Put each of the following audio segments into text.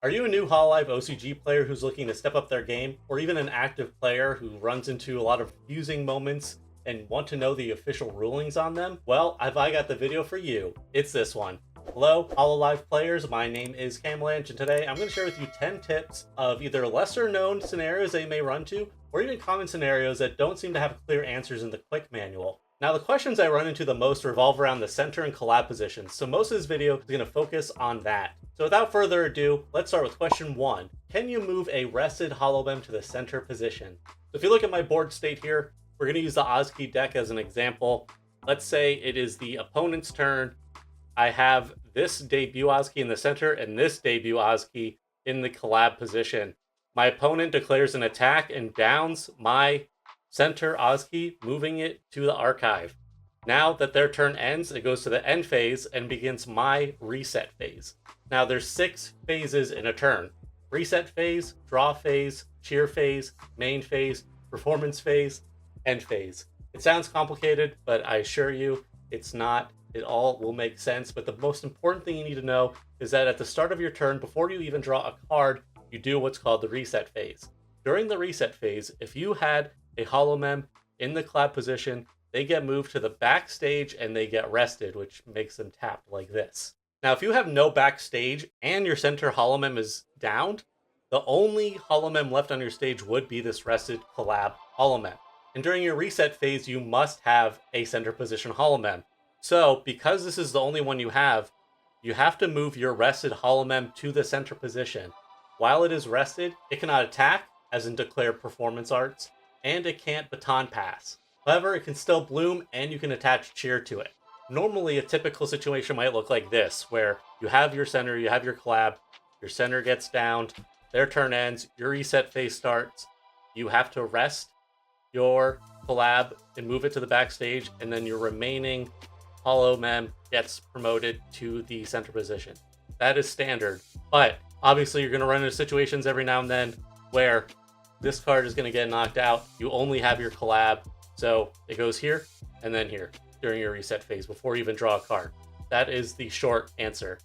Are you a new hololive OCG player who's looking to step up their game, or even an active player who runs into a lot of confusing moments and want to know the official rulings on them? Well, I got the video for you. It's this one. Hello, hololive players. My name is Camalanch, and today I'm going to share with you 10 tips of either lesser known scenarios they may run to, or even common scenarios that don't seem to have clear answers in the quick manual. Now, the questions I run into the most revolve around the center and collab positions, so most of this video is going to focus on that. So without further ado, let's start with question 1. Can you move a rested holomem to the center position? So if you look at my board state here, we're going to use the hOCG deck as an example. Let's say it is the opponent's turn. I have this debut hOCG in the center and this debut hOCG in the collab position. My opponent declares an attack and downs my center hOCG, moving it to the archive. Now that their turn ends, it goes to the end phase and begins my reset phase. Now there's 6 phases in a turn. Reset phase, draw phase, cheer phase, main phase, performance phase, end phase. It sounds complicated, but I assure you it's not. It all will make sense. But the most important thing you need to know is that at the start of your turn, before you even draw a card, you do what's called the reset phase. During the reset phase, if you had a holomem in the collab position, they get moved to the backstage and they get rested, which makes them tapped like this. Now, if you have no backstage and your center holomem is downed, the only holomem left on your stage would be this rested collab holomem. And during your reset phase, you must have a center position holomem. So because this is the only one you have to move your rested holomem to the center position. While it is rested, it cannot attack, as in declare performance arts, and it can't Baton Pass. However, it can still bloom and you can attach cheer to it. Normally, a typical situation might look like this, where you have your center, you have your collab, your center gets downed, their turn ends, your reset phase starts, you have to rest your collab and move it to the backstage, and then your remaining holomem gets promoted to the center position. That is standard, but obviously you're going to run into situations every now and then where this card is going to get knocked out. You only have your collab, so it goes here and then here during your reset phase before you even draw a card. That is the short answer.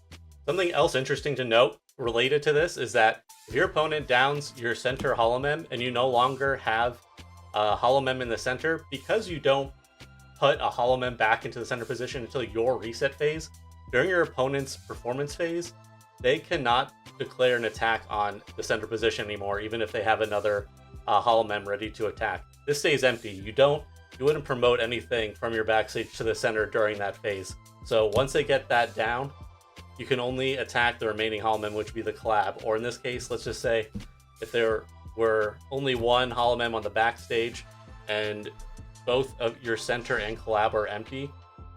Something else interesting to note related to this is that if your opponent downs your center holomem and you no longer have a holomem in the center, because you don't put a holomem back into the center position until your reset phase, during your opponent's performance phase, they cannot declare an attack on the center position anymore, even if they have another holomem ready to attack. This stays empty. You wouldn't promote anything from your backstage to the center during that phase. So once they get that down, you can only attack the remaining holomem, which would be the collab. Or in this case, let's just say if there were only one holomem on the backstage and both of your center and collab are empty,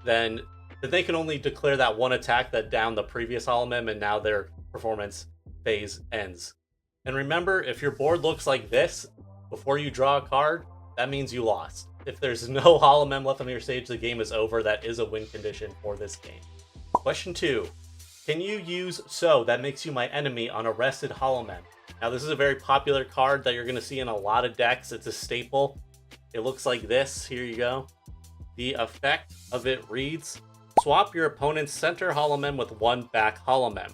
then they can only declare that one attack that downed the previous holomem, and now their performance phase ends. And remember, if your board looks like this before you draw a card, that means you lost. If there's no holomem left on your stage, the game is over. That is a win condition for this game. Question 2. Can you use So That Makes You My Enemy on a rested holomem? Now, this is a very popular card that you're going to see in a lot of decks. It's a staple. It looks like this. Here you go. The effect of it reads, swap your opponent's center holomem with one back holomem.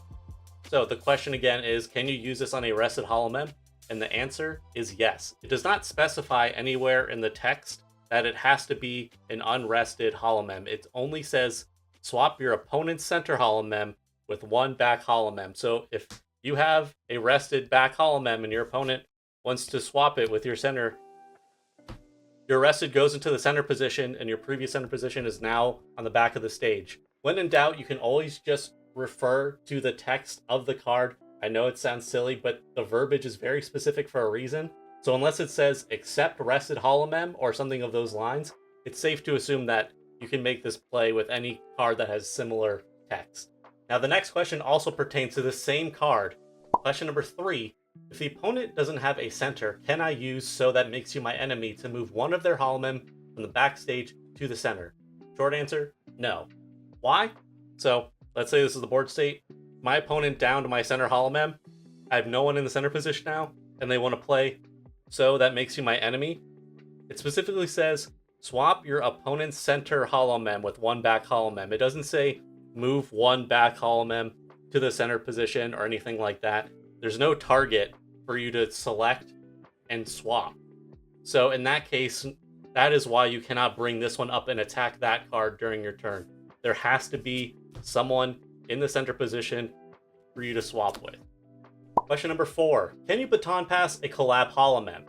So the question again is, can you use this on a rested holomem? And the answer is yes. It does not specify anywhere in the text that it has to be an unrested holomem. It only says swap your opponent's center holomem with one back holomem. So if you have a rested back holomem and your opponent wants to swap it with your center, your rested goes into the center position and your previous center position is now on the back of the stage. When in doubt, you can always just refer to the text of the card. I know it sounds silly, but the verbiage is very specific for a reason. So unless it says except rested holomem or something of those lines, it's safe to assume that you can make this play with any card that has similar text. Now the next question also pertains to the same card. Question number 3. If the opponent doesn't have a center, can I use So That Makes You My Enemy to move one of their holomem from the backstage to the center? Short answer, no. Why? So let's say this is the board state. My opponent downed my center holomem. I have no one in the center position now, and they want to play So That Makes You My Enemy. It specifically says swap your opponent's center holomem with one back holomem. It doesn't say move one back holomem to the center position or anything like that. there's no target for you to select and swap. So in that case, that is why you cannot bring this one up and attack that card during your turn. There has to be someone in the center position for you to swap with. Question number 4. Can you Baton Pass a Collab holomem?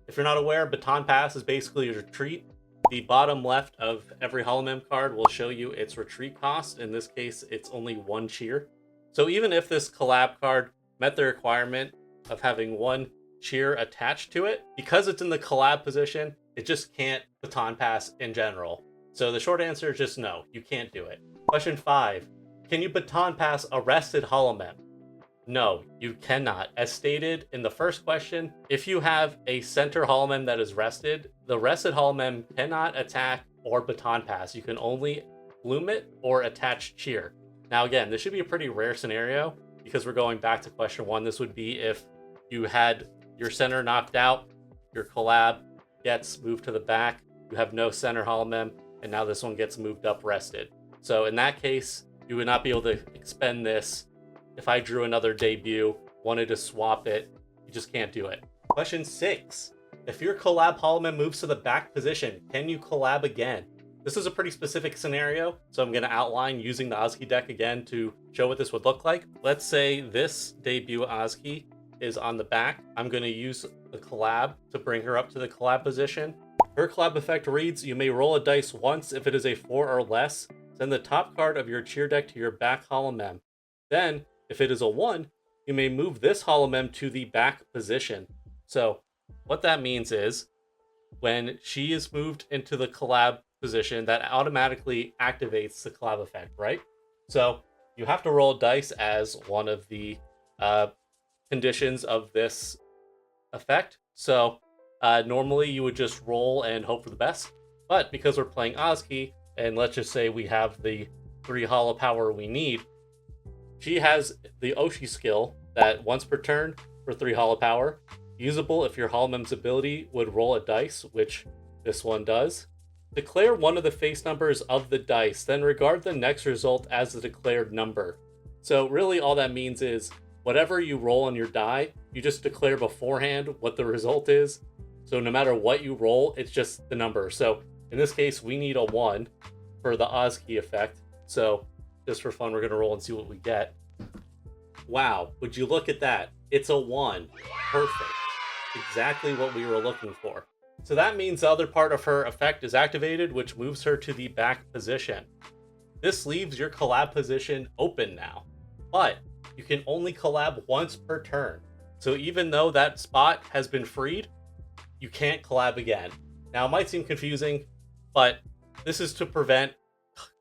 If you're not aware, Baton Pass is basically a retreat. The bottom left of every holomem card will show you its retreat cost. In this case, it's only 1 cheer. So even if this Collab card met the requirement of having 1 cheer attached to it, because it's in the Collab position, it just can't Baton Pass in general. So the short answer is just no, you can't do it. Question 5. Can you Baton Pass a rested holomem? No, you cannot. As stated in the first question, if you have a center holomem that is rested, the rested holomem cannot attack or Baton Pass. You can only bloom it or attach cheer. Now again, this should be a pretty rare scenario because we're going back to question 1. This would be if you had your center knocked out, your Collab gets moved to the back, you have no center holomem, and now this one gets moved up rested. So in that case, you would not be able to expend this. If I drew another debut, wanted to swap it, you just can't do it. Question 6. If your Collab holomem moves to the back position, can you Collab again? This is a pretty specific scenario, so I'm going to outline using the hOCG deck again to show what this would look like. Let's say this debut hOCG is on the back. I'm going to use the Collab to bring her up to the Collab position. Her Collab effect reads, you may roll a dice once. If it is a 4 or less, send the top card of your cheer deck to your back holomem. Then, if it is a 1, you may move this holomem to the back position. So what that means is when she is moved into the Collab position, that automatically activates the Collab effect, right? So you have to roll dice as one of the conditions of this effect. So normally you would just roll and hope for the best. But because we're playing hOCG, and let's just say we have the 3 holo power we need, she has the hOCG skill that once per turn for 3 holo power, usable if your holomem's ability would roll a dice, which this one does. Declare one of the face numbers of the dice, then regard the next result as the declared number. So really all that means is whatever you roll on your die, you just declare beforehand what the result is. So no matter what you roll, it's just the number. So in this case, we need a 1 for the hOCG effect. So just for fun, we're going to roll and see what we get. Wow, would you look at that? It's a 1. Perfect. Exactly what we were looking for. So that means the other part of her effect is activated, which moves her to the back position. This leaves your Collab position open now, but you can only Collab once per turn. So even though that spot has been freed, you can't Collab again. Now it might seem confusing, but this is to prevent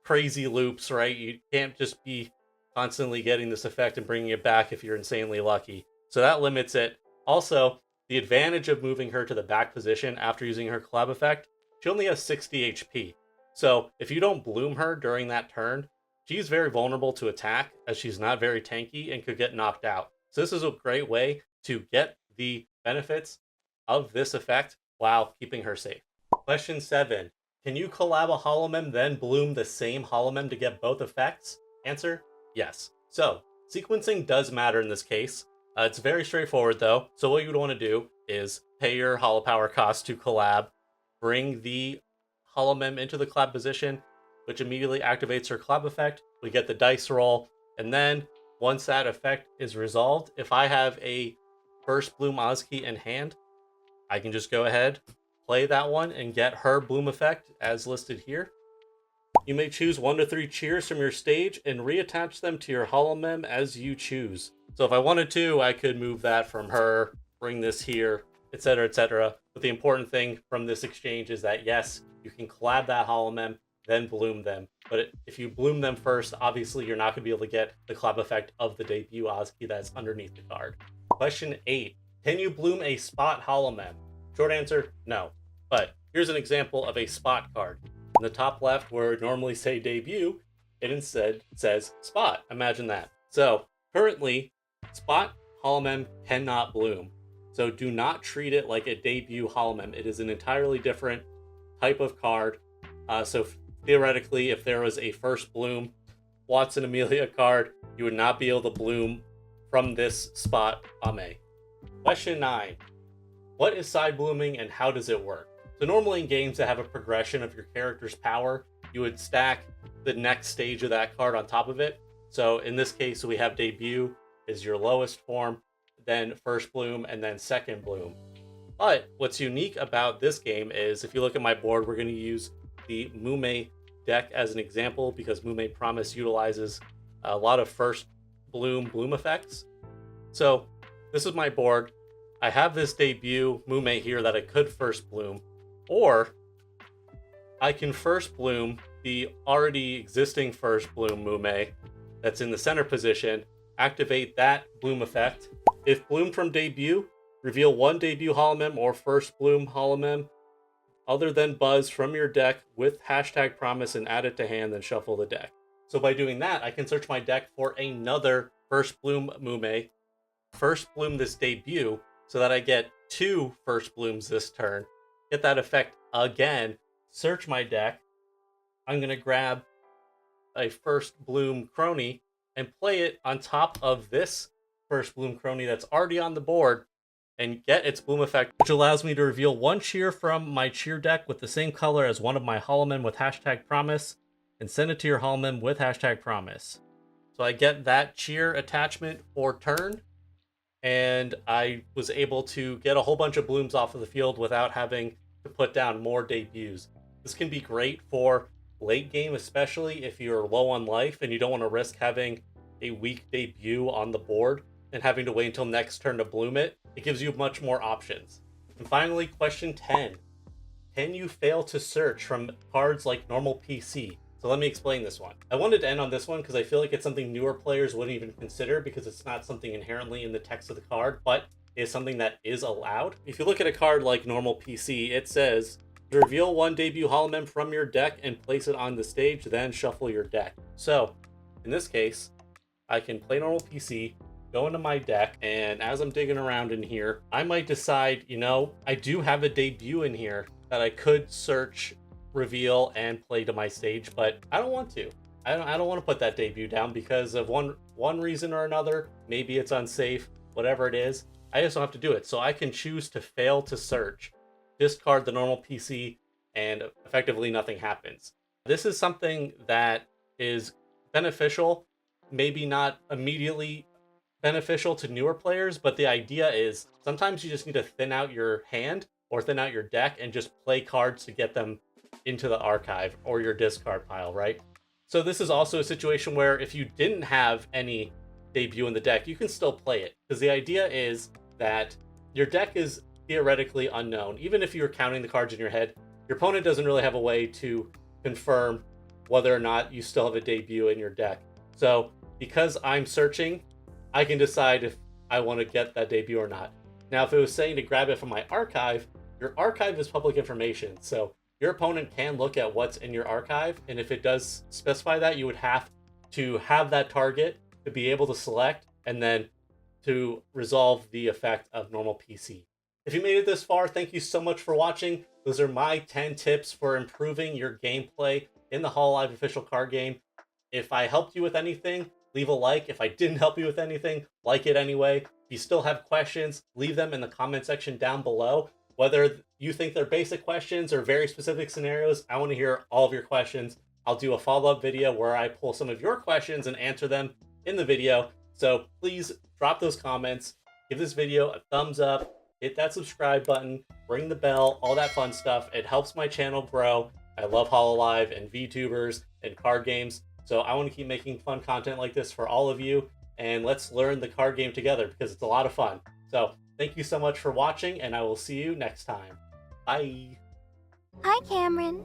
crazy loops, right? You can't just be constantly getting this effect and bringing it back if you're insanely lucky. So that limits it. Also, the advantage of moving her to the back position after using her Collab effect, she only has 60 HP. So if you don't bloom her during that turn, she's very vulnerable to attack as she's not very tanky and could get knocked out. So this is a great way to get the benefits of this effect while keeping her safe. Question 7. Can you Collab a holomem then bloom the same holomem to get both effects? Answer, yes. So sequencing does matter in this case. It's very straightforward though. So what you would want to do is pay your holo power cost to Collab, bring the holomem into the Collab position, which immediately activates her Collab effect. We get the dice roll, and then once that effect is resolved, if I have a first Bloom hOCG in hand, I can just go ahead, play that one, and get her Bloom effect as listed here. You may choose 1 to 3 cheers from your stage and reattach them to your holomem as you choose. So if I wanted to, I could move that from her, bring this here, etc., etc. But the important thing from this exchange is that yes, you can Collab that holomem, then bloom them. But if you bloom them first, obviously you're not going to be able to get the Collab effect of the debut hOCG that's underneath the card. Question 8. Can you bloom a spot holomem? Short answer, no. But here's an example of a spot card. In the top left, where it normally say debut, it instead says spot. Imagine that. So currently, spot holomem cannot bloom. So do not treat it like a debut holomem. It is an entirely different type of card. So theoretically, if there was a first bloom Watson Amelia card, you would not be able to bloom from this spot Mumei. Question 9. What is side blooming and how does it work? So normally in games that have a progression of your character's power, you would stack the next stage of that card on top of it. So in this case, we have debut is your lowest form, then first bloom, and then second bloom. But what's unique about this game is if you look at my board, we're going to use the Mumei deck as an example because Mumei Promise utilizes a lot of first bloom effects. So this is my board. I have this debut Mumei here that I could first bloom, or I can first bloom the already existing first bloom Mumei that's in the center position, activate that bloom effect. If bloomed from debut, reveal one debut holomem or first bloom holomem other than Buzz from your deck with #promise and add it to hand, then shuffle the deck. So by doing that, I can search my deck for another first bloom Mumei, first bloom this debut, so that I get 2 first blooms this turn, get that effect again, search my deck. I'm going to grab a first bloom Kronii and play it on top of this first bloom Kronii that's already on the board and get its bloom effect, which allows me to reveal 1 cheer from my cheer deck with the same color as one of my holomem with #promise and send it to your holomem with #promise. So I get that cheer attachment for turn, and I was able to get a whole bunch of blooms off of the field without having to put down more debuts. This can be great for late game, especially if you're low on life and you don't want to risk having a weak debut on the board and having to wait until next turn to bloom it. It gives you much more options. And finally, question 10. Can you fail to search from cards like normal PC? So let me explain this one. I wanted to end on this one because I feel like it's something newer players wouldn't even consider because it's not something inherently in the text of the card, but is something that is allowed. If you look at a card like normal PC, it says, reveal 1 debut holomem from your deck and place it on the stage, then shuffle your deck. So in this case, I can play normal PC, go into my deck, and as I'm digging around in here, I might decide, I do have a debut in here that I could search, reveal, and play to my stage, but I don't want to. I don't want to put that debut down because of one reason or another. Maybe it's unsafe, whatever it is. I just don't have to do it. So I can choose to fail to search, discard the normal PC, and effectively nothing happens. This is something that is beneficial, maybe not immediately beneficial to newer players, but the idea is sometimes you just need to thin out your hand or thin out your deck and just play cards to get them into the archive or your discard pile, right? So this is also a situation where if you didn't have any debut in the deck, you can still play it, because the idea is that your deck is theoretically unknown. Even if you're counting the cards in your head, your opponent doesn't really have a way to confirm whether or not you still have a debut in your deck. So because I'm searching, I can decide if I want to get that debut or not. Now, if it was saying to grab it from my archive, your archive is public information. So your opponent can look at what's in your archive. And if it does specify that, you would have to have that target to be able to select and then to resolve the effect of normal PC. If you made it this far, thank you so much for watching. Those are my 10 tips for improving your gameplay in the hololive official card game. If I helped you with anything, leave a like. If I didn't help you with anything, like it anyway. If you still have questions, leave them in the comment section down below. Whether you think they're basic questions or very specific scenarios, I want to hear all of your questions. I'll do a follow-up video where I pull some of your questions and answer them in the video. So please drop those comments, give this video a thumbs up, hit that subscribe button, ring the bell, all that fun stuff. It helps my channel grow. I love hololive and VTubers and card games. So I want to keep making fun content like this for all of you, and let's learn the card game together because it's a lot of fun. So thank you so much for watching, and I will see you next time. Bye. Hi, Cameron.